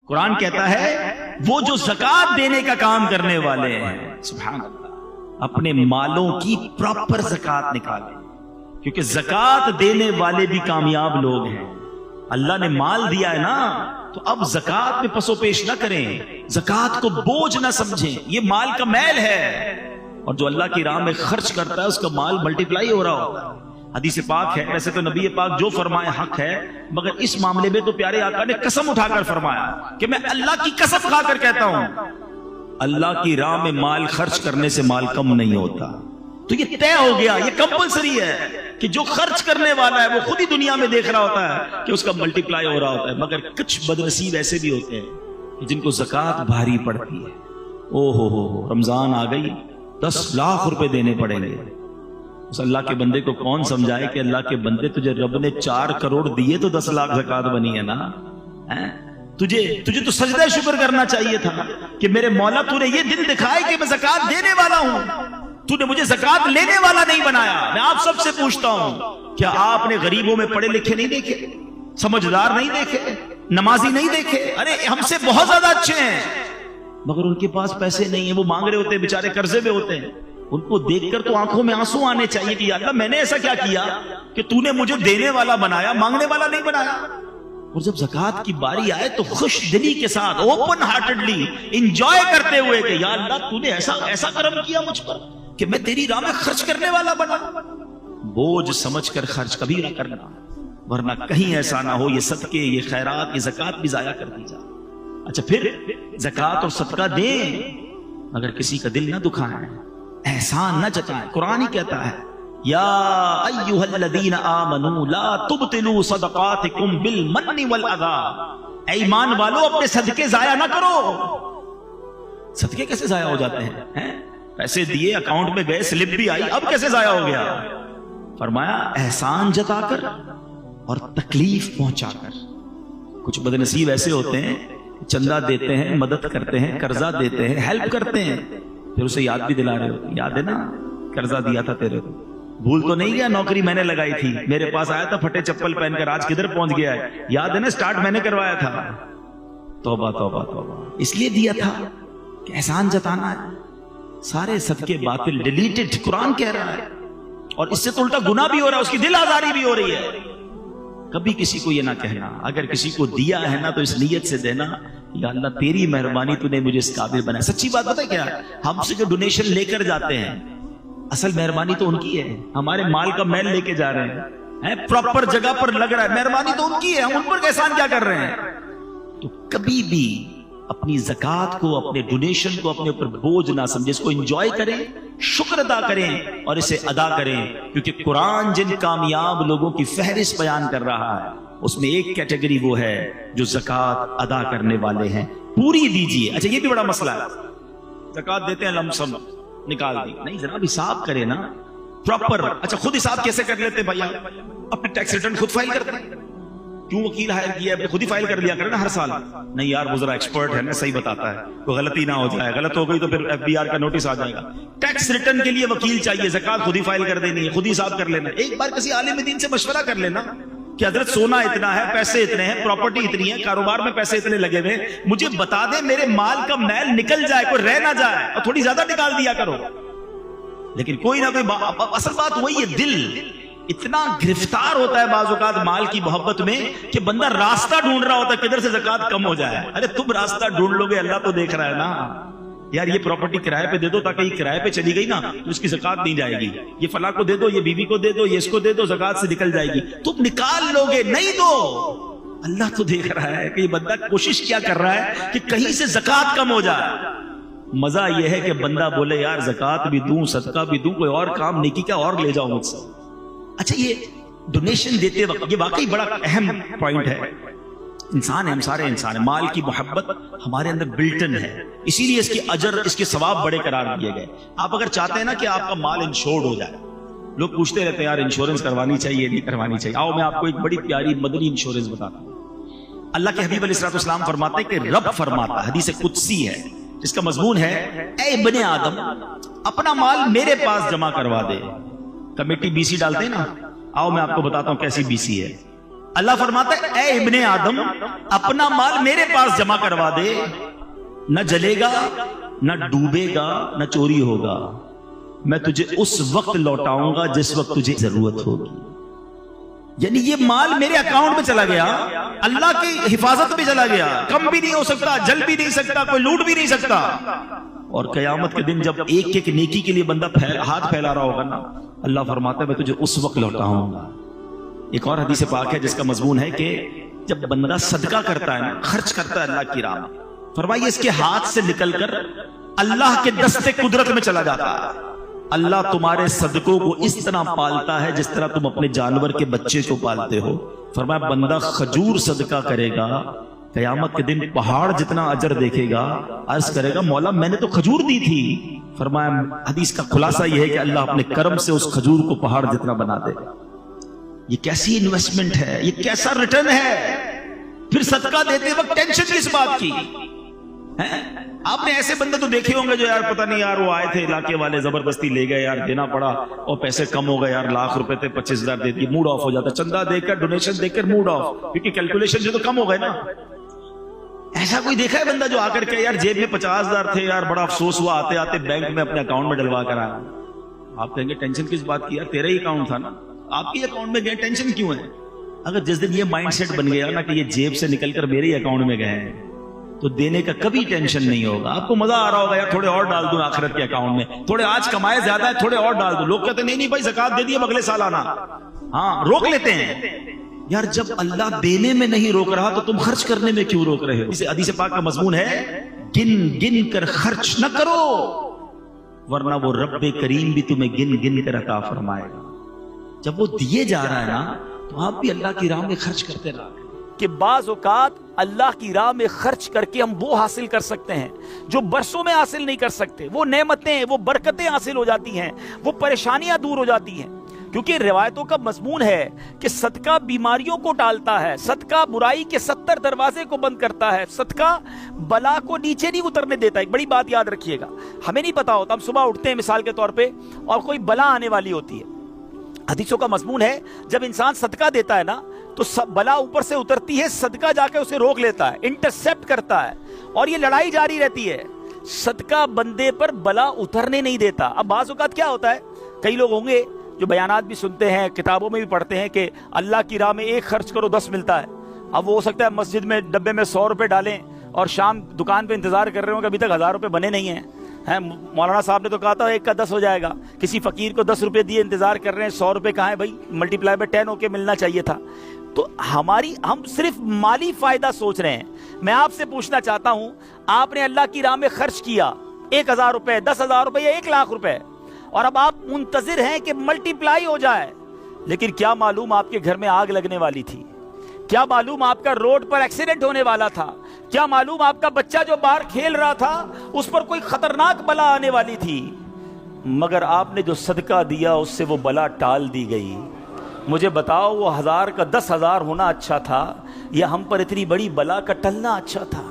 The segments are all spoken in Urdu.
قرآن کہتا ہے وہ جو زکات دینے کا کام کرنے والے ہیں سبحان اللہ اپنے مالوں کی پراپر زکات نکالیں، کیونکہ زکات دینے والے بھی کامیاب لوگ ہیں۔ اللہ نے مال دیا ہے نا، تو اب زکات میں پسو پیش نہ کریں، زکات کو بوجھ نہ سمجھیں، یہ مال کا میل ہے، اور جو اللہ کی راہ میں خرچ کرتا ہے اس کا مال ملٹیپلائی ہو رہا ہوتا ہے۔ حدیث پاک ہے، ویسے تو نبی پاک جو فرمائے حق ہے، مگر اس معاملے میں تو پیارے آقا نے قسم اٹھا کر فرمایا کہ میں اللہ کی قسم کھا کر کہتا ہوں اللہ کی راہ میں مال خرچ کرنے سے مال کم نہیں ہوتا۔ تو یہ طے ہو گیا، یہ کمپلسری ہے کہ جو خرچ کرنے والا ہے وہ خود ہی دنیا میں دیکھ رہا ہوتا ہے کہ اس کا ملٹیپلائی ہو رہا ہوتا ہے۔ مگر کچھ بدنصیب ایسے بھی ہوتے ہیں کہ جن کو زکات بھاری پڑتی ہے، او ہو رمضان آ گئی، 10 لاکھ روپے دینے پڑیں گے۔ اس اللہ کے بندے کو کون سمجھائے کہ اللہ کے بندے تجھے رب نے 4 کروڑ دیے تو 10 لاکھ زکات بنی ہے نا۔ تجھے تو سجدہ شکر کرنا چاہیے تھا کہ میرے مولا تو نے یہ دن دکھائے کہ میں زکات دینے والا ہوں، تو نے مجھے زکات لینے والا نہیں بنایا۔ میں آپ سب سے پوچھتا ہوں، کیا آپ نے غریبوں میں پڑھے لکھے نہیں دیکھے، سمجھدار نہیں دیکھے، نمازی نہیں دیکھے؟ ارے ہم سے بہت زیادہ اچھے ہیں، مگر ان کے پاس پیسے نہیں ہیں، وہ مانگ رہے ہوتے ہیں، بیچارے قرضے میں ہوتے ہیں۔ ان کو دیکھ کر تو آنکھوں میں آنسو آنے چاہیے کہ یا اللہ میں نے ایسا کیا کیا کہ تو نے مجھے دینے والا بنایا، مانگنے والا نہیں بنایا۔ اور جب زکات کی باری آئے تو خوش دلی کے ساتھ، اوپن ہارٹڈلی انجوائے کرتے ہوئے کہ یا اللہ تو نے ایسا کرم کیا مجھ پر کہ میں تیری راہ میں خرچ کرنے والا بنا۔ بوجھ سمجھ کر خرچ کبھی نہ کرنا، ورنہ کہیں ایسا نہ ہو یہ صدقے، یہ خیرات، یہ زکات بھی ضائع کر دی جائے۔ اچھا پھر زکات اور صدقہ دیں مگر کسی کا دل نہ دکھائیں، احسان نہ جتائیں۔ قرآن ہی کہتا ہے یا ایھا الذین آمنوا لا تبطلوا صدقاتکم بالمن والاذی، اے ایمان والو اپنے صدقے ضائع نہ کرو۔ صدقے کیسے ضائع ہو جاتے ہیں؟ پیسے دیے، اکاؤنٹ میں گئے، سلپ بھی آئی، اب کیسے ضائع ہو گیا؟ فرمایا احسان جتا کر اور تکلیف پہنچا کر۔ کچھ بدنصیب ایسے ہوتے ہیں چندہ دیتے ہیں، مدد کرتے ہیں، قرضہ دیتے ہیں، ہیلپ کرتے ہیں، پھر اسے یاد بھی دلا رہے ہوتے ہیں، یاد ہے نا قرضہ دیا تھا تیرے کو، بھول تو نہیں گیا نوکری میں نے لگائی تھی، میرے پاس آیا تھا پھٹے چپل پہن کر، آج کدھر پہنچ گیا ہے، یاد ہے نا سٹارٹ میں نے کروایا تھا۔ توبہ توبہ توبہ، اس لیے دیا تھا کہ احسان جتانا ہے۔ سارے صدقے باطل، ڈیلیٹڈ، قرآن کہہ رہا ہے، اور اس سے تو الٹا گناہ بھی ہو رہا ہے، اس کی دل آزاری بھی ہو رہی ہے۔ کبھی کسی کو یہ نہ کہنا، اگر کسی کو دیا ہے نا تو اس نیت سے دینا یا اللہ تیری مہربانی تو نے مجھے اس قابل بنایا۔ سچی بات پتہ ہے کیا، ہم سے جو ڈونیشن لے کر جاتے ہیں اصل مہربانی تو ان کی ہے، ہمارے مال کا میل لے کے جا رہے ہیں، پراپر جگہ پر لگ رہا ہے، مہربانی تو ان کی ہے، ہم ان پر احسان کیا کر رہے ہیں؟ تو کبھی بھی اپنی زکات کو، اپنے ڈونیشن کو اپنے اوپر بوجھ نہ سمجھے، اس کو انجوائے کریں، شکر ادا کریں اور اسے ادا کریں، کیونکہ قرآن جن کامیاب لوگوں کی فہرست بیان کر رہا ہے اس میں ایک کیٹیگری وہ ہے جو زکات ادا کرنے والے ہیں۔ پوری دیجیے۔ اچھا یہ بھی بڑا مسئلہ ہے، زکات دیتے ہیں لم سم نکال دی، نہیں جناب حساب کرے نا پراپر۔ اچھا خود حساب کیسے کر لیتے بھائی؟ اپنے ٹیکس ریٹرن خود فائل کرتے ہیں، کیوں وکیل ہائر کیا ہے؟ خود ہی فائل کر لیا کرے نا ہر سال۔ نہیں یار وہ ذرا ایکسپرٹ ہے نا، صحیح بتاتا ہے، کوئی غلطی نہ ہو جائے، غلط ہو گئی تو پھر FBR کا نوٹس آ جائے گا۔ ٹیکس ریٹرن کے لیے وکیل چاہیے، زکات خود ہی فائل کر دینی ہے، خود ہی حساب کر لینا۔ ایک بار کسی عالم دین سے مشورہ کر لینا کہ حضرت سونا اتنا ہے، پیسے اتنے ہیں، پراپرٹی اتنی ہے، کاروبار میں پیسے اتنے لگے ہوئے، مجھے بتا دے میرے مال کا میل نکل جائے، کوئی رہ نہ جائے، اور تھوڑی زیادہ نکال دیا کرو۔ لیکن کوئی نہ کوئی اصل بات وہی ہے، دل اتنا گرفتار ہوتا ہے بعض اوقات مال کی محبت میں کہ بندہ راستہ ڈھونڈ رہا ہوتا ہے کدھر سے زکات کم ہو جائے۔ ارے تم راستہ ڈھونڈ لو گے، اللہ تو دیکھ رہا ہے نا۔ یار یہ پراپرٹی کرائے پہ دے دو، تاکہ یہ کرائے پہ چلی گئی نا تو اس کی زکات نہیں جائے گی، یہ فلاں کو دے دو، یہ بیوی کو دے دو، یہ اس کو دے دو، زکات سے نکل جائے گی۔ تم نکال لو گے، نہیں دو، اللہ تو دیکھ رہا ہے کہ یہ بندہ کوشش کیا کر رہا ہے کہ کہیں سے زکات کم ہو جائے۔ مزہ یہ ہے کہ بندہ بولے یار زکات بھی دوں، صدقہ بھی دوں، کوئی اور کام نیکی کا اور لے جاؤ مجھ سے۔ اچھا یہ ڈونیشن دیتے وقت یہ واقعی بڑا اہم پوائنٹ ہے۔ انسان ہے، ہم سارے انسان ہیں، مال کی محبت ہمارے اندر بلٹن ہے، اسی لیے اس کی اجر، اس کے ثواب بڑے قرار دیے گئے۔ آپ اگر چاہتے ہیں نا کہ آپ کا مال انشورڈ ہو جائے، لوگ پوچھتے رہتے ہیں یار انشورنس کروانی چاہیے نہیں کروانی چاہیے، آؤ میں آپ کو ایک بڑی پیاری مدنی انشورنس بتاتا ہوں۔ اللہ کے حبیب علیہ الصلوۃ والسلام فرماتے ہیں کہ رب فرماتا ہے، حدیث قدسی ہے جس کا مضمون ہے اے ابن آدم اپنا مال میرے پاس جمع کروا دے۔ کمیٹی BC ڈالتے ہیں نا، آؤ میں آپ کو بتاتا ہوں کیسی BC ہے۔ اللہ فرماتا ہے اے ابن آدم اپنا مال میرے پاس جمع کروا دے، نہ جلے گا نہ ڈوبے گا نہ چوری ہوگا، میں تجھے اس وقت لوٹاؤں گا جس وقت تجھے ضرورت ہوگی۔ یعنی یہ مال میرے اکاؤنٹ میں چلا گیا، اللہ کی حفاظت میں چلا گیا، کم بھی نہیں ہو سکتا، جل بھی نہیں سکتا، کوئی لوٹ بھی نہیں سکتا۔ اور قیامت کے دن جب ایک ایک نیکی کے لیے بندہ ہاتھ پھیلا رہا ہوگا نا، اللہ فرماتا ہے میں تجھے اس وقت لوٹاؤں گا۔ ایک اور حدیث پاک ہے جس کا مضمون ہے کہ جب بندہ صدقہ کرتا ہے نا، خرچ کرتا ہے اللہ کی راہ میں، فرمائیے اس کے ہاتھ سے نکل کر اللہ کے دستے قدرت میں چلا جاتا ہے۔ اللہ تمہارے صدقوں کو اس طرح پالتا ہے جس طرح تم اپنے جانور کے بچے کو پالتے ہو۔ فرمایا بندہ کھجور صدقہ کرے گا، قیامت کے دن پہاڑ جتنا اجر دیکھے گا، عرض کرے گا مولا میں نے تو کھجور دی تھی۔ فرمایا حدیث کا خلاصہ یہ ہے کہ اللہ اپنے کرم سے اس کھجور کو پہاڑ جتنا بنا دے گا۔ یہ کیسی انویسٹمنٹ ہے، یہ کیسا ریٹرن ہے۔ پھر صدقہ دیتے وقت ٹینشن کس بات کی؟ آپ نے ایسے بندے تو دیکھے ہوں گے جو یار پتہ نہیں یار وہ آئے تھے علاقے والے زبردستی لے گئے، یار دینا پڑا اور پیسے کم ہو گئے، یار لاکھ روپے تھے 25,000 دے دیے، موڈ آف ہو جاتا، چندہ دے کر ڈونیشن دے کر موڈ آف، کیونکہ کیلکولیشن جو تو کم ہو گئے نا۔ ایسا کوئی دیکھا ہے بندہ جو آ کر کے یار جیب میں 50,000 تھے، یار بڑا افسوس ہوا، آتے آتے بینک میں اپنے اکاؤنٹ میں ڈلوا کر آیا؟ آپ کہیں گے ٹینشن کس بات کی، یار تیرا ہی اکاؤنٹ تھا نا، آپ کے اکاؤنٹ میں گئے، ٹینشن کیوں ہے؟ اگر جس دن یہ مائنڈ سیٹ بن گیا نا کہ یہ جیب سے نکل کر میرے ہی اکاؤنٹ میں گئے ہیں تو دینے کا کبھی ٹینشن نہیں ہوگا۔ آپ کو مزہ آ رہا ہوگا یار تھوڑے اور ڈال دوں آخرت کے اکاؤنٹ میں، تھوڑے آج کمائے زیادہ ہے تھوڑے اور ڈال دوں۔ لوگ کہتے ہیں نہیں بھائی زکات دے دی اب اگلے سال آنا، ہاں روک لیتے ہیں۔ یار جب اللہ دینے میں نہیں روک رہا تو تم خرچ کرنے میں کیوں روک رہے ہو؟ اسے حدیث پاک کا مضمون ہے گن گن کر خرچ نہ کرو ورنہ وہ رب کریم بھی تمہیں گن گن کر عطا فرمائے گا۔ جب وہ دیے جا رہا ہے نا تو آپ بھی اللہ کی راہ میں خرچ کرتے رہا کہ بعض اوقات اللہ کی راہ میں خرچ کر کے ہم وہ حاصل کر سکتے ہیں جو برسوں میں حاصل نہیں کر سکتے، وہ نعمتیں وہ برکتیں حاصل ہو جاتی ہیں، وہ پریشانیاں دور ہو جاتی ہیں۔ کیونکہ روایتوں کا مضمون ہے کہ صدقہ بیماریوں کو ٹالتا ہے، صدقہ برائی کے 70 دروازے کو بند کرتا ہے، صدقہ بلا کو نیچے نہیں اترنے دیتا۔ ایک بڑی بات یاد رکھیے گا، ہمیں نہیں پتا ہوتا، ہم صبح اٹھتے ہیں مثال کے طور پہ اور کوئی بلا آنے والی ہوتی ہے، حدیثوں کا مضمون ہے جب انسان صدقہ دیتا ہے نا تو بلا اوپر سے اترتی ہے، صدقہ جا کے اسے روک لیتا ہے، انٹرسیپٹ کرتا ہے، اور یہ لڑائی جاری رہتی ہے۔ صدقہ بندے پر بلا اترنے نہیں دیتا۔ اب بعض اوقات کیا ہوتا ہے، کئی لوگ ہوں گے جو بیانات بھی سنتے ہیں، کتابوں میں بھی پڑھتے ہیں کہ اللہ کی راہ میں 1 خرچ کرو 10 ملتا ہے۔ اب وہ ہو سکتا ہے مسجد میں ڈبے میں 100 روپے ڈالیں اور شام دکان پہ انتظار کر رہے ہوں کہ ابھی تک 1000 روپے بنے نہیں ہیں۔ مولانا صاحب نے تو کہا تھا 1 کا 10 ہو جائے گا، کسی فقیر کو 10 روپے دیے انتظار کر رہے ہیں، 100 روپے کہاں ہے بھائی، ملٹی پلائی بائی 10 ہو کے ملنا چاہیے تھا۔ تو ہم صرف مالی فائدہ سوچ رہے ہیں۔ میں آپ سے پوچھنا چاہتا ہوں، آپ نے اللہ کی راہ میں خرچ کیا 1000 روپے 10,000 روپے یا 1 لاکھ روپے، اور اب آپ منتظر ہیں کہ ملٹی پلائی ہو جائے، لیکن کیا معلوم آپ کے گھر میں آگ لگنے والی تھی، کیا معلوم آپ کا روڈ پر ایکسیڈنٹ ہونے والا تھا، کیا معلوم آپ کا بچہ جو باہر کھیل رہا تھا اس پر کوئی خطرناک بلا آنے والی تھی، مگر آپ نے جو صدقہ دیا اس سے وہ بلا ٹال دی گئی۔ مجھے بتاؤ وہ 1000 کا 10,000 ہونا اچھا تھا یا ہم پر اتنی بڑی بلا کا ٹلنا اچھا تھا؟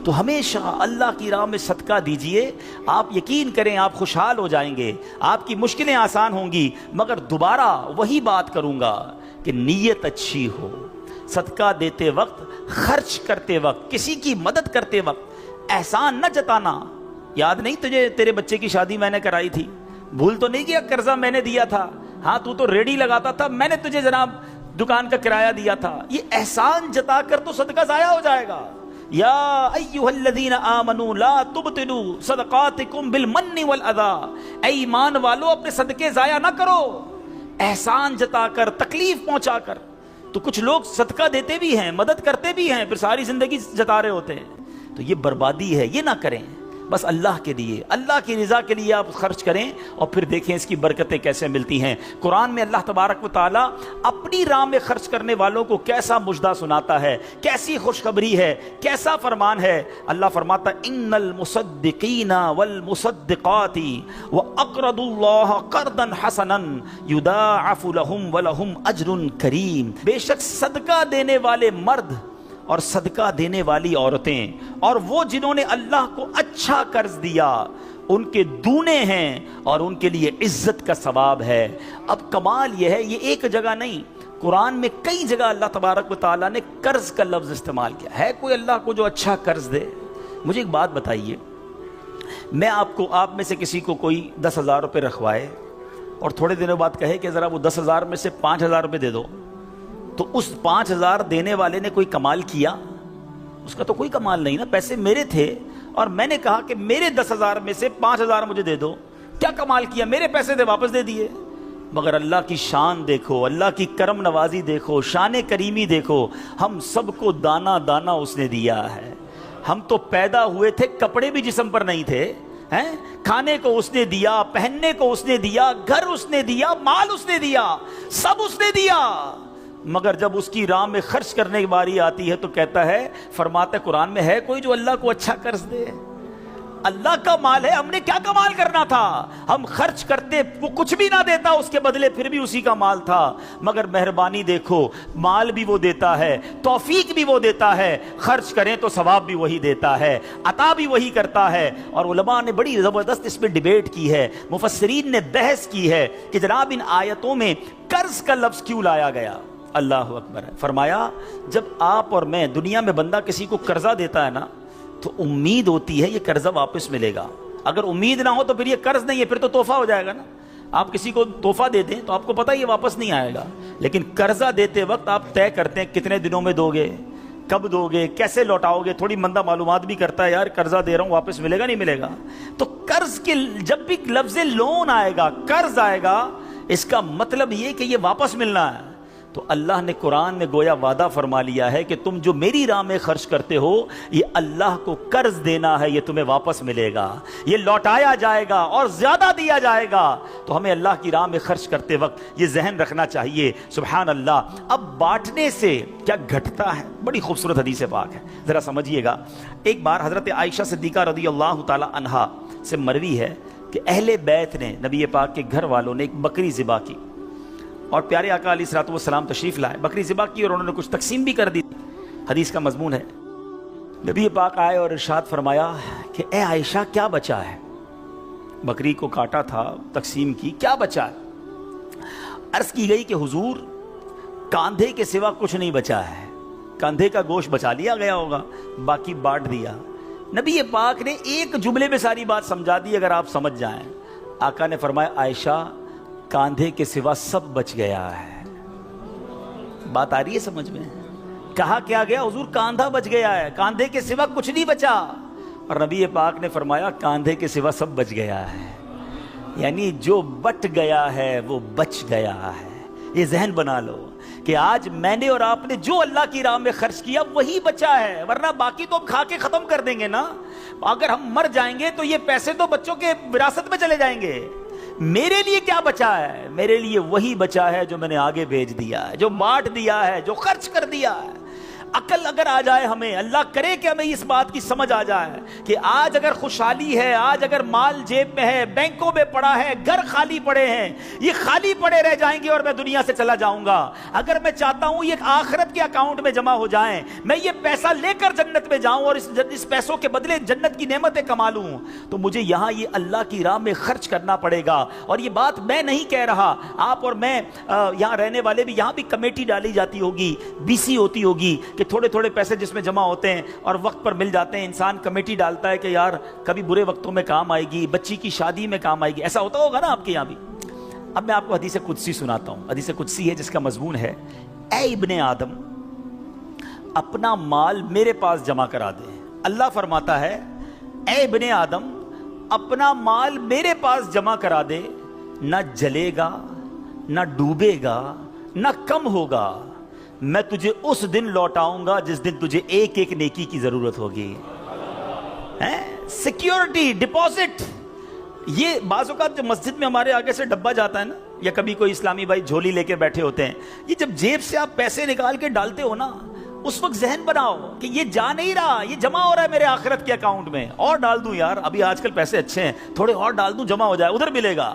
تو ہمیشہ اللہ کی راہ میں صدقہ دیجئے، آپ یقین کریں آپ خوشحال ہو جائیں گے، آپ کی مشکلیں آسان ہوں گی۔ مگر دوبارہ وہی بات کروں گا کہ نیت اچھی ہو، صدقہ دیتے وقت، خرچ کرتے وقت، کسی کی مدد کرتے وقت احسان نہ جتانا۔ یاد نہیں تجھے تیرے بچے کی شادی میں نے کرائی تھی، بھول تو نہیں کیا قرضہ میں نے دیا تھا، ہاں تو ریڈی لگاتا تھا، میں نے تجھے جناب دکان کا کرایہ دیا تھا۔ یہ احسان جتا کر تو صدقہ ضائع ہو جائے گا۔ یا ایھا الذین آمنوا لا تبطلوا صدقاتکم بالمن والاذی، اے ایمان والو اپنے صدقے ضائع نہ کرو احسان جتا کر، تکلیف پہنچا کر۔ تو کچھ لوگ صدقہ دیتے بھی ہیں، مدد کرتے بھی ہیں، پھر ساری زندگی جتا رہے ہوتے ہیں، تو یہ بربادی ہے، یہ نہ کریں۔ بس اللہ کے لیے، اللہ کی رضا کے لیے آپ خرچ کریں اور پھر دیکھیں اس کی برکتیں کیسے ملتی ہیں۔ قرآن میں اللہ تبارک و تعالیٰ اپنی راہ میں خرچ کرنے والوں کو کیسا مژدہ سناتا ہے، کیسی خوشخبری ہے، کیسا فرمان ہے۔ اللہ فرماتا ہے ان المصدقین والمصدقات واقرضوا اللہ قرضا حسنا یضاعف لهم ولهم اجر کریم، بے شک صدقہ دینے والے مرد اور صدقہ دینے والی عورتیں اور وہ جنہوں نے اللہ کو اچھا قرض دیا ان کے دونے ہیں اور ان کے لیے عزت کا ثواب ہے۔ اب کمال یہ ہے، یہ ایک جگہ نہیں، قرآن میں کئی جگہ اللہ تبارک و تعالیٰ نے قرض کا لفظ استعمال کیا ہے. کوئی اللہ کو جو اچھا قرض دے. مجھے ایک بات بتائیے, میں آپ میں سے کسی کو کوئی 10,000 روپے رکھوائے اور تھوڑے دنوں بعد کہے کہ ذرا وہ 10,000 میں سے 5,000 روپے دے دو, تو اس 5,000 دینے والے نے کوئی کمال کیا؟ اس کا تو کوئی کمال نہیں نا. پیسے میرے تھے اور میں نے کہا کہ میرے 10,000 میں سے 5,000 مجھے دے دو. کیا کمال کیا؟ میرے پیسے تھے, واپس دے دیے. مگر اللہ کی شان دیکھو, اللہ کی کرم نوازی دیکھو, شان کریمی دیکھو. ہم سب کو دانا دانا اس نے دیا ہے. ہم تو پیدا ہوئے تھے, کپڑے بھی جسم پر نہیں تھے, کھانے کو اس نے دیا, پہننے کو اس نے دیا, گھر اس نے دیا, مال اس نے دیا, سب اس نے دیا. مگر جب اس کی راہ میں خرچ کرنے کی باری آتی ہے تو کہتا ہے, فرماتا ہے قرآن میں, ہے کوئی جو اللہ کو اچھا قرض دے؟ اللہ کا مال ہے, ہم نے کیا کمال کرنا تھا؟ ہم خرچ کرتے, وہ کچھ بھی نہ دیتا اس کے بدلے, پھر بھی اسی کا مال تھا. مگر مہربانی دیکھو, مال بھی وہ دیتا ہے, توفیق بھی وہ دیتا ہے, خرچ کریں تو ثواب بھی وہی دیتا ہے, عطا بھی وہی کرتا ہے. اور علماء نے بڑی زبردست اس پہ ڈیبیٹ کی ہے, مفسرین نے بحث کی ہے کہ جناب ان آیتوں میں قرض کا لفظ کیوں لایا گیا. اللہ اکبر. فرمایا جب آپ اور میں, دنیا میں بندہ کسی کو قرضہ دیتا ہے نا, تو امید ہوتی ہے یہ قرضہ واپس ملے گا. اگر امید نہ ہو تو پھر یہ قرض نہیں ہے, پھر تو تحفہ ہو جائے گا نا. آپ کسی کو تحفہ دے دیں تو آپ کو پتہ یہ واپس نہیں آئے گا. لیکن قرضہ دیتے وقت آپ طے کرتے ہیں کتنے دنوں میں دو گے, کب دو گے, کیسے لوٹاؤ گے. تھوڑی بندہ معلومات بھی کرتا ہے, یار قرضہ دے رہا ہوں, واپس ملے گا نہیں ملے گا. تو قرض کے جب بھی لفظ لون آئے گا, قرض آئے گا, اس کا مطلب یہ کہ یہ واپس ملنا ہے. تو اللہ نے قرآن میں گویا وعدہ فرما لیا ہے کہ تم جو میری راہ میں خرچ کرتے ہو, یہ اللہ کو قرض دینا ہے, یہ تمہیں واپس ملے گا, یہ لوٹایا جائے گا اور زیادہ دیا جائے گا. تو ہمیں اللہ کی راہ میں خرچ کرتے وقت یہ ذہن رکھنا چاہیے. سبحان اللہ. اب بانٹنے سے کیا گھٹتا ہے؟ بڑی خوبصورت حدیث پاک ہے, ذرا سمجھیے گا. ایک بار حضرت عائشہ صدیقہ رضی اللہ تعالی عنہا سے مروی ہے کہ اہل بیت نے, نبی پاک کے گھر والوں نے ایک بکری ذبح کی اور پیارے آقا علیہ الصلوۃ والسلام تشریف لائے. بکری ذبح کی اور انہوں نے کچھ تقسیم بھی کر دی. حدیث کا مضمون ہے, نبی پاک آئے اور ارشاد فرمایا کہ اے عائشہ کیا بچا ہے؟ بکری کو کاٹا تھا, تقسیم کی, کیا بچا ہے؟ عرض کی گئی کہ حضور کاندھے کے سوا کچھ نہیں بچا ہے. کاندھے کا گوشت بچا لیا گیا ہوگا, باقی بانٹ دیا. نبی پاک نے ایک جملے میں ساری بات سمجھا دی, اگر آپ سمجھ جائیں. آقا نے فرمایا عائشہ کاندھے کے سوا سب بچ گیا ہے. بات آ رہی ہے سمجھ میں؟ کہا کیا گیا؟ حضور کاندھا بچ گیا ہے, کاندھے کے سوا کچھ نہیں بچا. اور نبی پاک نے فرمایا کاندھے کے سوا سب بچ گیا ہے. یعنی جو بٹ گیا ہے وہ بچ گیا ہے. یہ ذہن بنا لو کہ آج میں نے اور آپ نے جو اللہ کی راہ میں خرچ کیا وہی بچا ہے, ورنہ باقی تو ہم کھا کے ختم کر دیں گے نا. اگر ہم مر جائیں گے تو یہ پیسے تو بچوں کے وراثت میں چلے جائیں گے. میرے لیے کیا بچا ہے؟ میرے لیے وہی بچا ہے جو میں نے آگے بھیج دیا ہے, جو بانٹ دیا ہے, جو خرچ کر دیا ہے. عقل اگر آ جائے ہمیں, اللہ کرے کہ ہمیں اس بات کی سمجھ آ جائے کہ آج اگر خوشحالی ہے, آج اگر مال جیب میں ہے, بینکوں میں پڑا ہے, گھر خالی پڑے ہیں, یہ خالی پڑے رہ جائیں گے اور میں دنیا سے چلا جاؤں گا. اگر میں چاہتا ہوں یہ آخرت کے اکاؤنٹ میں جمع ہو جائیں, میں یہ پیسہ لے کر جنت میں جاؤں اور اس پیسوں کے بدلے جنت کی نعمتیں کما لوں, تو مجھے یہاں یہ اللہ کی راہ میں خرچ کرنا پڑے گا. اور یہ بات میں نہیں کہہ رہا, آپ اور میں یہاں رہنے والے بھی, یہاں بھی کمیٹی ڈالی جاتی ہوگی, BC ہوتی ہوگی کہ تھوڑے تھوڑے پیسے جس میں جمع ہوتے ہیں اور وقت پر مل جاتے ہیں. انسان کمیٹی ڈالتا ہے کہ یار کبھی برے وقتوں میں کام آئے گی, بچی کی شادی میں کام آئے گی. ایسا ہوتا ہوگا نا آپ کے یہاں بھی. اب میں آپ کو حدیث قدسی سناتا ہوں. حدیث قدسی ہے جس کا مضمون ہے, اے ابن آدم اپنا مال میرے پاس جمع کرا دے. اللہ فرماتا ہے اے ابن آدم اپنا مال میرے پاس جمع کرا دے, نہ جلے گا, نہ ڈوبے گا, نہ کم ہوگا. میں تجھے اس دن لوٹاؤں گا جس دن تجھے ایک ایک نیکی کی ضرورت ہوگی. Security deposit. یہ بعض اوقات جو مسجد میں ہمارے آگے سے ڈبہ جاتا ہے نا, یا کبھی کوئی اسلامی بھائی جھولی لے کے بیٹھے ہوتے ہیں, یہ جب جیب سے آپ پیسے نکال کے ڈالتے ہو نا, اس وقت ذہن بناؤ کہ یہ جا نہیں رہا, یہ جمع ہو رہا ہے میرے آخرت کے اکاؤنٹ میں. اور ڈال دوں یار, ابھی آج کل پیسے اچھے ہیں, تھوڑے اور ڈال دوں جمع ہو جائے, ادھر ملے گا.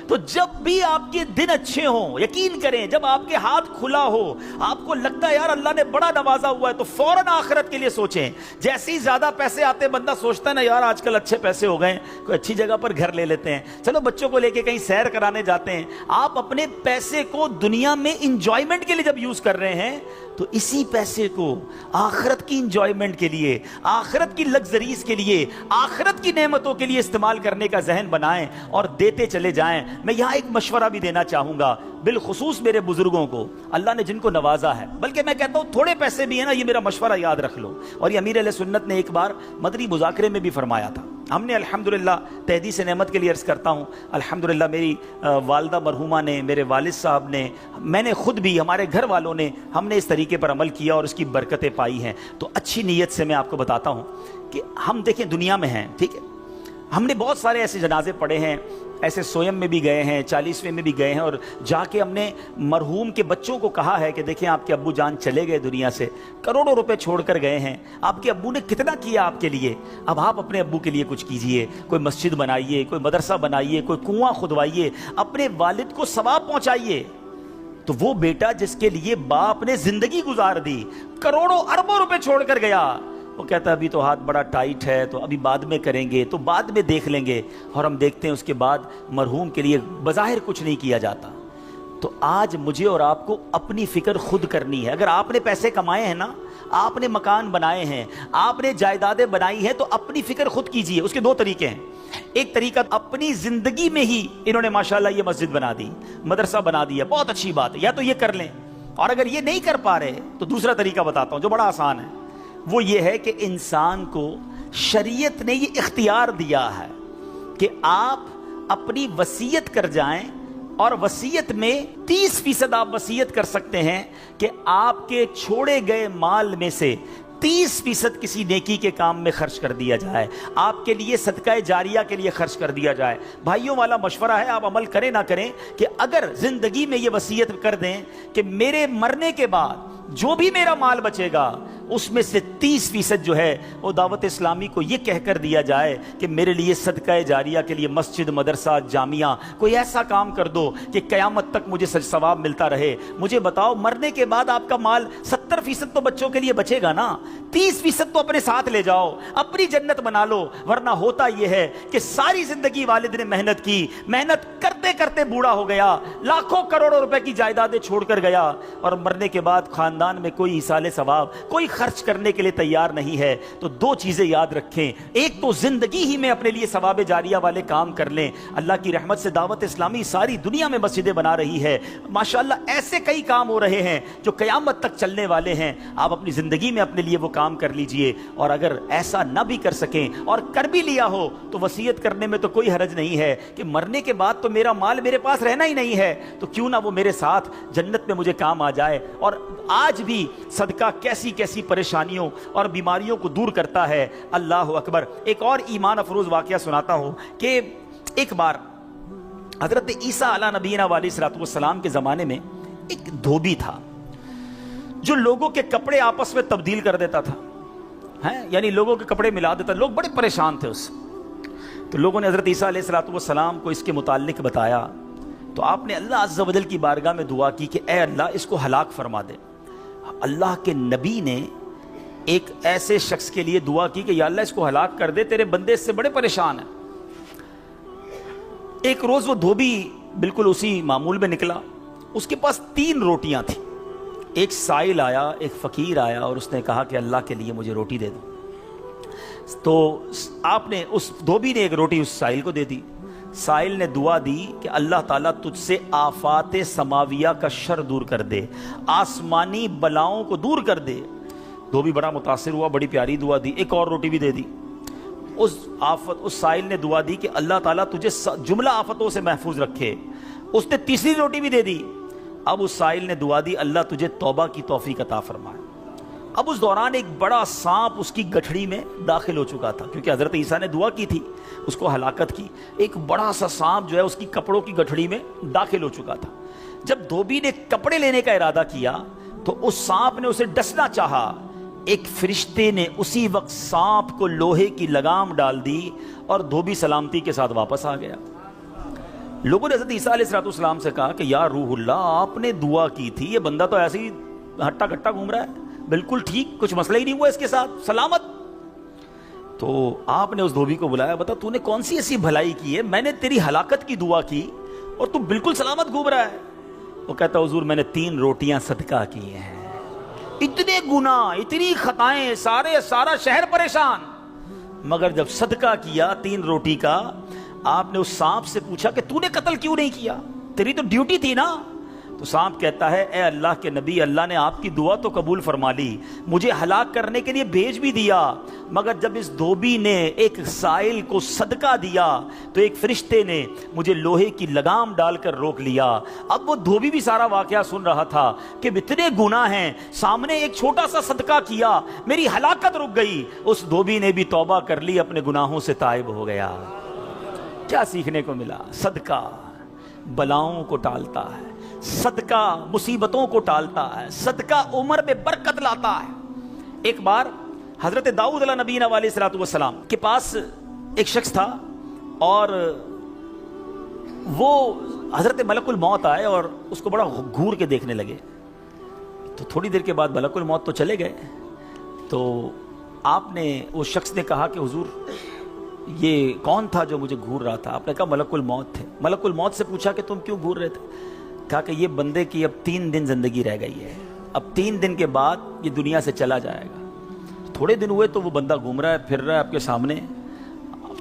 تو جب بھی آپ کے دن اچھے ہوں، یقین کریں جب آپ کے ہاتھ کھلا ہو، آپ کو لگتا ہے یار اللہ نے بڑا نوازا ہوا ہے، تو فوراً آخرت کے لیے سوچیں۔ جیسے ہی زیادہ پیسے آتے بندہ سوچتا ہے نا یار آج کل اچھے پیسے ہو گئے، کوئی اچھی جگہ پر گھر لے لیتے ہیں، چلو بچوں کو لے کے کہیں سیر کرانے جاتے ہیں۔ آپ اپنے پیسے کو دنیا میں انجوائمنٹ کے لیے جب یوز کر رہے ہیں تو اسی پیسے کو آخرت کی انجوائمنٹ کے لیے، آخرت کی لگزریز کے لیے، آخرت کی نعمتوں کے لیے استعمال کرنے کا ذہن بنائیں اور دیتے چلے جائیں۔ میں یہاں ایک مشورہ بھی دینا چاہوں گا، بالخصوص میرے بزرگوں کو، اللہ نے جن کو نوازا ہے، بلکہ میں کہتا ہوں تھوڑے پیسے بھی ہیں نا، یہ میرا مشورہ یاد رکھ لو۔ اور یہ امیر علیہ سنت نے ایک بار مدنی مذاکرے میں بھی فرمایا تھا۔ ہم نے الحمدللہ تحدیث نعمت کے لیے عرض کرتا ہوں، الحمدللہ میری والدہ مرحومہ نے، میرے والد صاحب نے، میں نے خود بھی، ہمارے گھر والوں نے، ہم نے اس طریقے پر عمل کیا اور اس کی برکتیں پائی ہیں۔ تو اچھی نیت سے میں آپ کو بتاتا ہوں کہ ہم دیکھیں دنیا میں ہیں، ٹھیک ہے، ہم نے بہت سارے ایسے جنازے پڑھے ہیں، ایسے سویم میں بھی گئے ہیں، 40ویں میں بھی گئے ہیں، اور جا کے ہم نے مرحوم کے بچوں کو کہا ہے کہ دیکھیں آپ کے ابو جان چلے گئے دنیا سے، کروڑوں روپے چھوڑ کر گئے ہیں، آپ کے ابو نے کتنا کیا آپ کے لیے، اب آپ اپنے ابو کے لیے کچھ کیجئے، کوئی مسجد بنائیے، کوئی مدرسہ بنائیے، کوئی کنواں کھدوائیے، اپنے والد کو ثواب پہنچائیے۔ تو وہ بیٹا جس کے لیے باپ نے زندگی گزار دی، کروڑوں اربوں روپے چھوڑ کر گیا، وہ کہتا ہے ابھی تو ہاتھ بڑا ٹائٹ ہے، تو ابھی بعد میں کریں گے، تو بعد میں دیکھ لیں گے، اور ہم دیکھتے ہیں اس کے بعد مرحوم کے لیے بظاہر کچھ نہیں کیا جاتا۔ تو آج مجھے اور آپ کو اپنی فکر خود کرنی ہے۔ اگر آپ نے پیسے کمائے ہیں نا، آپ نے مکان بنائے ہیں، آپ نے جائیدادیں بنائی ہیں، تو اپنی فکر خود کیجئے۔ اس کے دو طریقے ہیں، ایک طریقہ اپنی زندگی میں ہی انہوں نے ماشاءاللہ یہ مسجد بنا دی، مدرسہ بنا دیا، بہت اچھی بات ہے، یا تو یہ کر لیں، اور اگر یہ نہیں کر پا رہے تو دوسرا طریقہ بتاتا ہوں جو بڑا آسان ہے، وہ یہ ہے کہ انسان کو شریعت نے یہ اختیار دیا ہے کہ آپ اپنی وصیت کر جائیں، اور وصیت میں 30% آپ وصیت کر سکتے ہیں کہ آپ کے چھوڑے گئے مال میں سے 30% کسی نیکی کے کام میں خرچ کر دیا جائے، آپ کے لیے صدقہ جاریہ کے لیے خرچ کر دیا جائے۔ بھائیوں والا مشورہ ہے، آپ عمل کریں نہ کریں، کہ اگر زندگی میں یہ وصیت کر دیں کہ میرے مرنے کے بعد جو بھی میرا مال بچے گا اس میں سے 30% جو ہے وہ دعوت اسلامی کو یہ کہہ کر دیا جائے کہ میرے لیے صدقہ جاریہ کے لیے مسجد، مدرسہ، جامعہ، کوئی ایسا کام کر دو کہ قیامت تک مجھے ثواب ملتا رہے۔ مجھے بتاؤ مرنے کے بعد آپ کا مال 70% تو بچوں کے لیے بچے گا نا، 30% تو اپنے ساتھ لے جاؤ، اپنی جنت بنا لو۔ ورنہ ہوتا یہ ہے کہ ساری زندگی والد نے محنت کی، محنت کرتے کرتے بوڑھا ہو گیا، لاکھوں کروڑوں روپے کی جائیدادیں چھوڑ کر گیا، اور مرنے کے بعد خاندان میں کوئی ایصال ثواب، کوئی خرچ کرنے کے لیے تیار نہیں ہے۔ تو دو چیزیں یاد رکھیں، ایک تو زندگی ہی میں اپنے لیے ثواب جاریہ والے کام کر لیں۔ اللہ کی رحمت سے دعوت اسلامی ساری دنیا میں مسجدیں بنا رہی ہے، ماشاءاللہ ایسے کئی کام ہو رہے ہیں جو قیامت تک چلنے والے ہیں۔ آپ اپنی زندگی میں اپنے لیے وہ کام کر لیجئے، اور اگر ایسا نہ بھی کر سکیں اور کر بھی لیا ہو تو وصیت کرنے میں تو کوئی حرج نہیں ہے کہ مرنے کے بعد تو میرا مال میرے پاس رہنا ہی نہیں ہے، تو کیوں نہ وہ میرے ساتھ جنت میں مجھے کام آ جائے۔ اور آج بھی صدقہ کیسی کیسی پریشانیوں اور بیماریوں کو دور کرتا ہے، اللہ اکبر۔ ایک اور ایمان افروز واقعہ سناتا ہوں کہ ایک بار حضرت عیسیٰ علیہ نبینا علیہ السلام کے زمانے میں ایک دھوبی تھا جو لوگوں کے کپڑے آپس میں تبدیل کر دیتا تھا، یعنی لوگوں کے کپڑے ملا دیتا، لوگ بڑے پریشان تھے اس سے۔ تو لوگوں نے حضرت عیسیٰ علیہ السلام کو اس کے متعلق بتایا، تو آپ نے اللہ عز و جل کی بارگاہ میں دعا کی کہ اے اللہ اس کو ہلاک فرما دے۔ اللہ کے نبی نے ایک ایسے شخص کے لیے دعا کی کہ یا اللہ اس کو ہلاک کر دے، تیرے بندے اس سے بڑے پریشان ہیں۔ ایک روز وہ دھوبی بالکل اسی معمول میں نکلا، اس کے پاس 3 روٹیاں تھیں۔ ایک سائل آیا، ایک فقیر آیا، اور اس نے کہا کہ اللہ کے لیے مجھے روٹی دے دو۔ تو آپ نے اس دھوبی نے ایک روٹی اس سائل کو دے دی۔ سائل نے دعا دی کہ اللہ تعالیٰ تجھ سے آفات سماویہ کا شر دور کر دے، آسمانی بلاؤں کو دور کر دے۔ دھوبی بڑا متاثر ہوا، بڑی پیاری دعا دی، ایک اور روٹی بھی دے دی۔ اس سائل نے دعا دی کہ اللہ تعالیٰ تجھے جملہ آفتوں سے محفوظ رکھے۔ اس نے تیسری روٹی بھی دے دی۔ اب اس سائل نے دعا دی اللہ تجھے توبہ کی توفیق عطا فرمائے۔ اب اس دوران ایک بڑا سانپ اس کی گٹھڑی میں داخل ہو چکا تھا، کیونکہ حضرت عیسیٰ نے دعا کی تھی اس کو ہلاکت کی۔ ایک بڑا سا سانپ جو ہے اس کی کپڑوں کی گٹھڑی میں داخل ہو چکا تھا۔ جب دھوبی نے کپڑے لینے کا ارادہ کیا تو اس سانپ نے اسے ڈسنا چاہا، ایک فرشتے نے اسی وقت سانپ کو لوہے کی لگام ڈال دی اور دھوبی سلامتی کے ساتھ واپس آ گیا۔ لوگوں نے حضرت عیسیٰ علیہ السلام سے کہا کہ یا روح اللہ آپ نے دعا کی تھی، یہ بندہ تو ایسے ہی ہٹا کٹا گھوم رہا ہے، بالکل ٹھیک، کچھ مسئلہ ہی نہیں ہوا اس کے ساتھ، سلامت۔ تو آپ نے اس دھوبی کو بلایا، بتا تو نے کون سی ایسی بھلائی کی ہے، میں نے تیری ہلاکت کی دعا کی اور تو بالکل سلامت گھوم رہا ہے۔ وہ کہتا حضور میں نے 3 روٹیاں صدقہ کی ہیں، اتنے گناہ اتنی خطائیں، سارا شہر پریشان، مگر جب صدقہ کیا 3 روٹی کا، آپ نے اس سانپ سے پوچھا کہ تو نے قتل کیوں نہیں کیا، تیری تو ڈیوٹی تھی نا۔ تو سانپ کہتا ہے اے اللہ کے نبی، اللہ نے آپ کی دعا تو قبول فرما لی، مجھے ہلاک کرنے کے لیے بھیج بھی دیا، مگر جب اس دھوبی نے ایک سائل کو صدقہ دیا تو ایک فرشتے نے مجھے لوہے کی لگام ڈال کر روک لیا۔ اب وہ دھوبی بھی سارا واقعہ سن رہا تھا کہ اتنے گناہ ہیں، سامنے ایک چھوٹا سا صدقہ کیا، میری ہلاکت رک گئی۔ اس دھوبی نے بھی توبہ کر لی، اپنے گناہوں سے تائب ہو گیا۔ کیا سیکھنے کو ملا؟ صدقہ بلاؤں کو ٹالتا ہے، صدقہ مصیبتوں کو ٹالتا ہے، صدقہ عمر میں برکت لاتا ہے۔ ایک بار حضرت داؤد علیہ نبینا علیہ الصلوۃ والسلام کے پاس ایک شخص تھا، اور وہ حضرت ملک الموت آئے اور اس کو بڑا گھور کے دیکھنے لگے۔ تو تھوڑی دیر کے بعد ملک الموت تو چلے گئے، تو آپ نے اس شخص نے کہا کہ حضور یہ کون تھا جو مجھے گھور رہا تھا؟ آپ نے کہا ملک الموت تھے۔ ملک الموت سے پوچھا کہ تم کیوں گھور رہے تھے؟ کہا کہ یہ بندے کی اب 3 دن زندگی رہ گئی ہے، اب 3 دن کے بعد یہ دنیا سے چلا جائے گا۔ تھوڑے دن ہوئے تو وہ بندہ گھوم رہا ہے، پھر رہا ہے آپ کے سامنے۔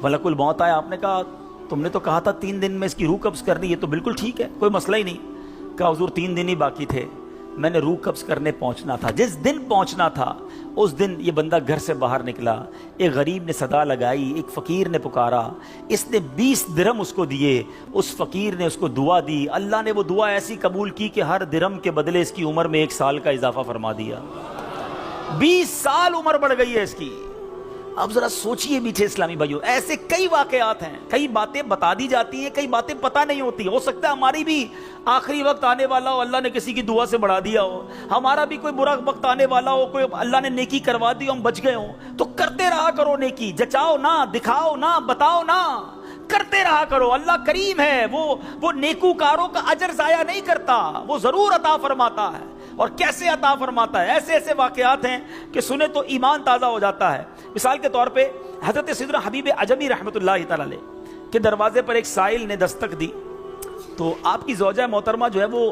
ملک الموت آیا، آپ نے کہا تم نے تو کہا تھا 3 دن میں اس کی روح قبض کرنی، یہ تو بالکل ٹھیک ہے، کوئی مسئلہ ہی نہیں۔ کہا حضور 3 دن ہی باقی تھے، میں نے روح قبض کرنے پہنچنا تھا، جس دن پہنچنا تھا اس دن یہ بندہ گھر سے باہر نکلا، ایک غریب نے صدا لگائی، ایک فقیر نے پکارا، اس نے 20 درہم اس کو دیے، اس فقیر نے اس کو دعا دی، اللہ نے وہ دعا ایسی قبول کی کہ ہر درہم کے بدلے اس کی عمر میں 1 سال کا اضافہ فرما دیا۔ 20 سال عمر بڑھ گئی ہے اس کی۔ اب ذرا سوچئے میٹھے اسلامی بھائیوں، ایسے کئی واقعات ہیں، کئی باتیں بتا دی جاتی ہیں، کئی باتیں پتہ نہیں ہوتی۔ ہو سکتا ہے ہماری بھی آخری وقت آنے والا ہو، اللہ نے کسی کی دعا سے بڑھا دیا ہو، ہمارا بھی کوئی برا وقت آنے والا ہو، کوئی اللہ نے نیکی کروا دی، ہم بچ گئے ہوں، تو کرتے رہا کرو نیکی، جچاؤ نہ، دکھاؤ نہ، بتاؤ نہ، کرتے رہا کرو۔ اللہ کریم ہے، وہ نیکوکاروں کا اجر ضائع نہیں کرتا، وہ ضرور عطا فرماتا ہے۔ اور کیسے عطا فرماتا ہے؟ ایسے ایسے واقعات ہیں کہ سنے تو ایمان تازہ ہو جاتا ہے۔ مثال کے طور پہ حضرت سیدنا حبیب عجمی رحمۃ اللہ تعالی علیہ کے دروازے پر ایک سائل نے دستک دی، تو آپ کی زوجہ محترمہ جو ہے وہ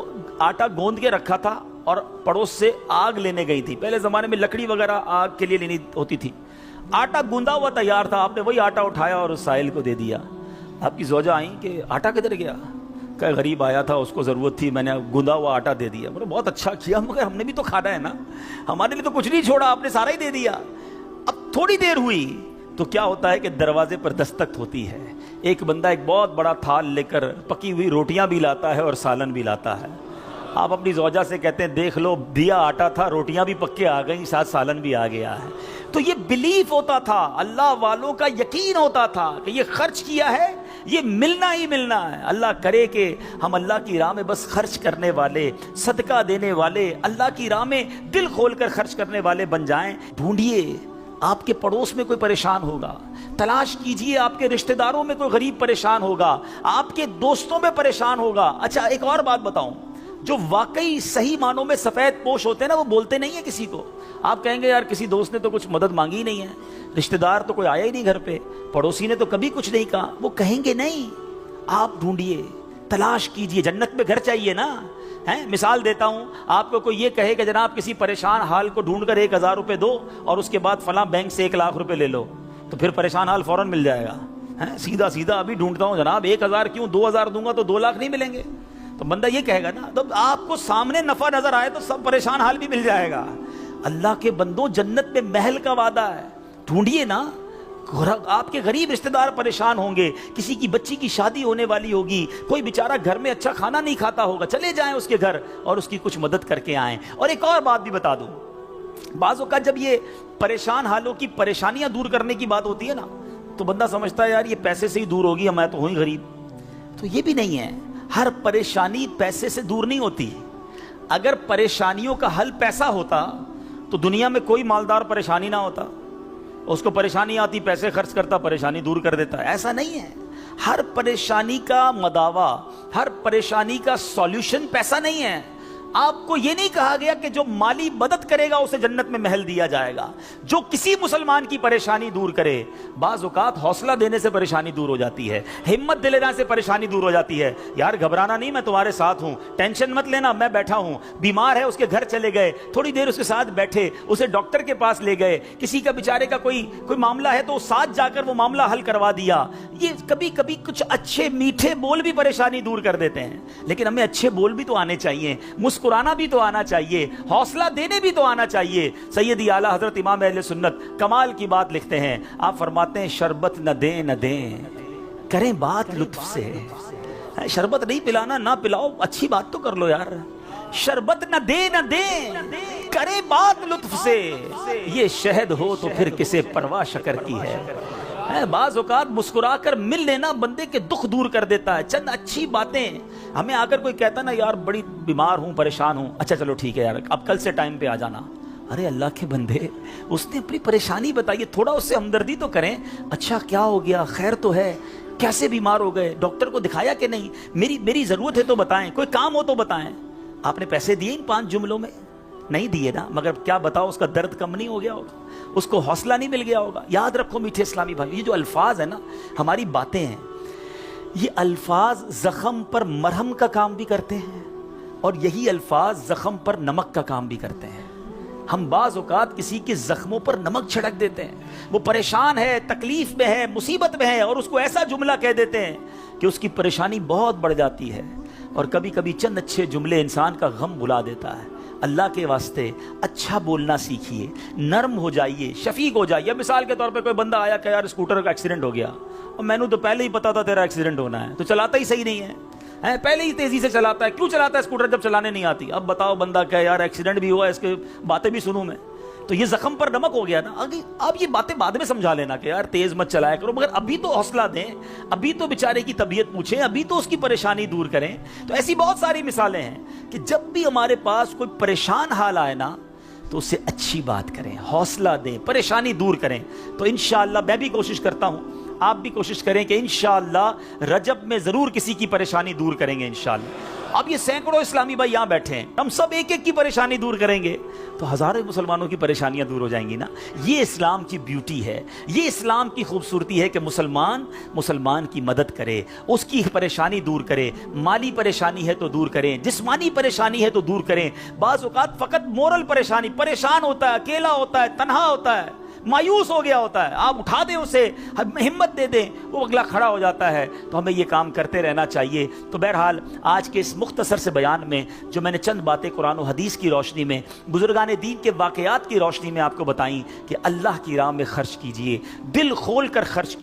آٹا گوندھ کے رکھا تھا اور پڑوس سے آگ لینے گئی تھی۔ پہلے زمانے میں لکڑی وغیرہ آگ کے لیے لینی ہوتی تھی، آٹا گوندا ہوا تیار تھا، آپ نے وہی آٹا اٹھایا اور اس سائل کو دے دیا۔ آپ کی زوجہ آئیں کہ آٹا کدھر گیا؟ کہ غریب آیا تھا، اس کو ضرورت تھی، میں نے گوندا ہوا آٹا دے دیا۔ بولے بہت اچھا کیا، مگر ہم نے بھی تو کھانا ہے نا، ہمارے لیے تو کچھ نہیں چھوڑا، آپ نے سارا ہی دے دیا۔ اب تھوڑی دیر ہوئی تو کیا ہوتا ہے کہ دروازے پر دستک ہوتی ہے، ایک بندہ ایک بہت بڑا تھال لے کر پکی ہوئی روٹیاں بھی لاتا ہے اور سالن بھی لاتا ہے۔ آپ اپنی زوجہ سے کہتے ہیں دیکھ لو، دیا آٹا تھا، روٹیاں بھی پکے آ گئیں، ساتھ سالن بھی آ گیا ہے۔ تو یہ بلیف ہوتا تھا، اللہ والوں کا یقین ہوتا تھا کہ یہ خرچ کیا ہے، یہ ملنا ہی ملنا ہے۔ اللہ کرے کہ ہم اللہ کی راہ میں بس خرچ کرنے والے، صدقہ دینے والے، اللہ کی راہ میں دل کھول کر خرچ کرنے والے بن جائیں۔ ڈھونڈیے، آپ کے پڑوس میں کوئی پریشان ہوگا، تلاش کیجئے، آپ کے رشتہ داروں میں کوئی غریب پریشان ہوگا، آپ کے دوستوں میں پریشان ہوگا۔ اچھا ایک اور بات بتاؤں، جو واقعی صحیح معنوں میں سفید پوش ہوتے ہیں نا، وہ بولتے نہیں ہیں کسی کو۔ آپ کہیں گے یار کسی دوست نے تو کچھ مدد مانگی نہیں ہے، رشتہ دار تو کوئی آیا ہی نہیں گھر پہ، پڑوسی نے تو کبھی کچھ نہیں کہا، وہ کہیں گے نہیں۔ آپ ڈھونڈیے، تلاش کیجئے، جنت میں گھر چاہیے نا۔ مثال دیتا ہوں، آپ کو کوئی یہ کہے کہ جناب کسی پریشان حال کو ڈھونڈ کر 1000 روپے دو اور اس کے بعد فلاں بینک سے 1 لاکھ روپے لے لو، تو پھر پریشان حال فوراً مل جائے گا۔ سیدھا سیدھا ابھی ڈھونڈتا ہوں جناب 1000 کیوں، 2000 دوں گا تو 2 لاکھ نہیں ملیں گے، تو بندہ یہ کہے گا نا۔ تو آپ کو سامنے نفع نظر آئے تو سب پریشان حال بھی مل جائے گا۔ اللہ کے بندوں، جنت میں محل کا وعدہ ہے، ڈھونڈیے نا۔ آپ کے غریب رشتہ دار پریشان ہوں گے، کسی کی بچی کی شادی ہونے والی ہوگی، کوئی بیچارہ گھر میں اچھا کھانا نہیں کھاتا ہوگا، چلے جائیں اس کے گھر اور اس کی کچھ مدد کر کے آئیں۔ اور ایک اور بات بھی بتا دوں، بعض اوقات جب یہ پریشان حالوں کی پریشانیاں دور کرنے کی بات ہوتی ہے نا، تو بندہ سمجھتا ہے یار یہ پیسے سے ہی دور ہوگی، میں تو ہوں ہی غریب۔ تو یہ بھی نہیں ہے، ہر پریشانی پیسے سے دور نہیں ہوتی۔ اگر پریشانیوں کا حل پیسہ ہوتا تو دنیا میں کوئی مالدار پریشانی نہ ہوتا، اس کو پریشانی آتی، پیسے خرچ کرتا، پریشانی دور کر دیتا۔ ایسا نہیں ہے، ہر پریشانی کا مداوا، ہر پریشانی کا سولوشن پیسہ نہیں ہے۔ آپ کو یہ نہیں کہا گیا کہ جو مالی مدد کرے گا اسے جنت میں محل دیا جائے گا۔ جو کسی مسلمان کی پریشانی دور کرے، بعض اوقات حوصلہ دینے سے پریشانی دور ہو جاتی ہے، ہمت دلانے سے پریشانی دور ہو جاتی ہے۔ یار گھبرانا نہیں، میں تمہارے ساتھ ہوں، ٹینشن مت لینا، میں بیٹھا ہوں۔ بیمار ہے، اس کے گھر چلے گئے، تھوڑی دیر اس کے ساتھ بیٹھے، اسے ڈاکٹر کے پاس لے گئے، کسی کا بیچارے کا کوئی معاملہ ہے تو ساتھ جا کر وہ معاملہ حل کروا دیا۔ یہ کبھی کبھی کچھ اچھے میٹھے بول بھی پریشانی دور کر دیتے ہیں، لیکن ہمیں اچھے بول بھی تو آنے چاہیے، مسکرانا بھی تو آنا چاہیے، حوصلہ دینے بھی تو آنا چاہیے۔ سیدی اعلیٰ حضرت امام اہل سنت کمال کی بات لکھتے ہیں، آپ فرماتے ہیں شربت نہ دیں نہ دیں، کریں بات لطف سے۔ شربت نہیں پلانا، نہ پلاؤ، اچھی بات تو کر لو یار۔ شربت نہ دیں نہ دیں، کریں بات لطف سے، یہ شہد ہو تو پھر کسے پرواہ شکر کی ہے۔ بعض اوقات مسکرا کر مل لینا بندے کے دکھ دور کر دیتا ہے۔ چند اچھی باتیں، ہمیں آ کر کوئی کہتا نا یار بڑی بیمار ہوں، پریشان ہوں، اچھا چلو ٹھیک ہے یار اب کل سے ٹائم پہ آ جانا۔ ارے اللہ کے بندے، اس نے اپنی پریشانی بتائی، تھوڑا اس سے ہمدردی تو کریں۔ اچھا کیا ہو گیا، خیر تو ہے، کیسے بیمار ہو گئے، ڈاکٹر کو دکھایا کہ نہیں، میری ضرورت ہے تو بتائیں، کوئی کام ہو تو بتائیں۔ آپ نے پیسے دیے ان 5 جملوں میں؟ نہیں دیے نا، مگر کیا بتاؤ اس کا درد کم نہیں ہو گیا ہوگا، اس کو حوصلہ نہیں مل گیا ہوگا۔ یاد رکھو میٹھے اسلامی بھائی، یہ جو الفاظ ہیں نا، ہماری باتیں ہیں، یہ الفاظ زخم پر مرہم کا کام بھی کرتے ہیں، اور یہی الفاظ زخم پر نمک کا کام بھی کرتے ہیں۔ ہم بعض اوقات کسی کے زخموں پر نمک چھڑک دیتے ہیں، وہ پریشان ہے، تکلیف میں ہے، مصیبت میں ہے، اور اس کو ایسا جملہ کہہ دیتے ہیں کہ اس کی پریشانی بہت بڑھ جاتی ہے۔ اور کبھی کبھی چند اچھے جملے انسان کا غم بھلا دیتا ہے۔ اللہ کے واسطے اچھا بولنا سیکھیے، نرم ہو جائیے، شفیق ہو جائیے۔ مثال کے طور پہ کوئی بندہ آیا کہ یار اسکوٹر کا ایکسیڈنٹ ہو گیا، اور میں نے تو پہلے ہی پتا تھا تیرا ایکسیڈنٹ ہونا ہے، تو چلاتا ہی صحیح نہیں ہے، پہلے ہی تیزی سے چلاتا ہے، کیوں چلاتا ہے اسکوٹر جب چلانے نہیں آتی؟ اب بتاؤ بندہ کہ یار ایکسیڈنٹ بھی ہوا، اس کے باتیں بھی سنوں میں، تو یہ زخم پر نمک ہو گیا نا۔ اب یہ باتیں بعد میں سمجھا لینا کہ یار تیز مت چلایا کرو، مگر ابھی تو حوصلہ دیں، ابھی تو بیچارے کی طبیعت پوچھیں، ابھی تو اس کی پریشانی دور کریں۔ تو ایسی بہت ساری مثالیں ہیں کہ جب بھی ہمارے پاس کوئی پریشان حال آئے نا، تو اسے اچھی بات کریں، حوصلہ دیں، پریشانی دور کریں۔ تو انشاءاللہ میں بھی کوشش کرتا ہوں، آپ بھی کوشش کریں کہ انشاءاللہ رجب میں ضرور کسی کی پریشانی دور کریں گے انشاءاللہ۔ اب یہ سینکڑوں اسلامی بھائی یہاں بیٹھے ہیں، ہم سب ایک ایک کی پریشانی دور کریں گے تو ہزاروں مسلمانوں کی پریشانیاں دور ہو جائیں گی نا۔ یہ اسلام کی بیوٹی ہے، یہ اسلام کی خوبصورتی ہے کہ مسلمان کی مدد کرے، اس کی پریشانی دور کرے۔ مالی پریشانی ہے تو دور کریں، جسمانی پریشانی ہے تو دور کریں۔ بعض اوقات فقط مورل پریشانی، پریشان ہوتا ہے، اکیلا ہوتا ہے، تنہا ہوتا ہے، مایوس ہو گیا ہوتا ہے، آپ اٹھا دیں اسے، ہمت دے دیں، وہ اگلا کھڑا ہو جاتا ہے۔ تو ہمیں یہ کام کرتے رہنا چاہیے۔ تو بہرحال آج کے اس مختصر سے بیان میں جو میں نے چند باتیں قرآن و حدیث کی روشنی میں، بزرگان دین کے واقعات کی روشنی میں آپ کو بتائیں کہ اللہ کی راہ میں خرچ کیجئے، دل کھول کر خرچ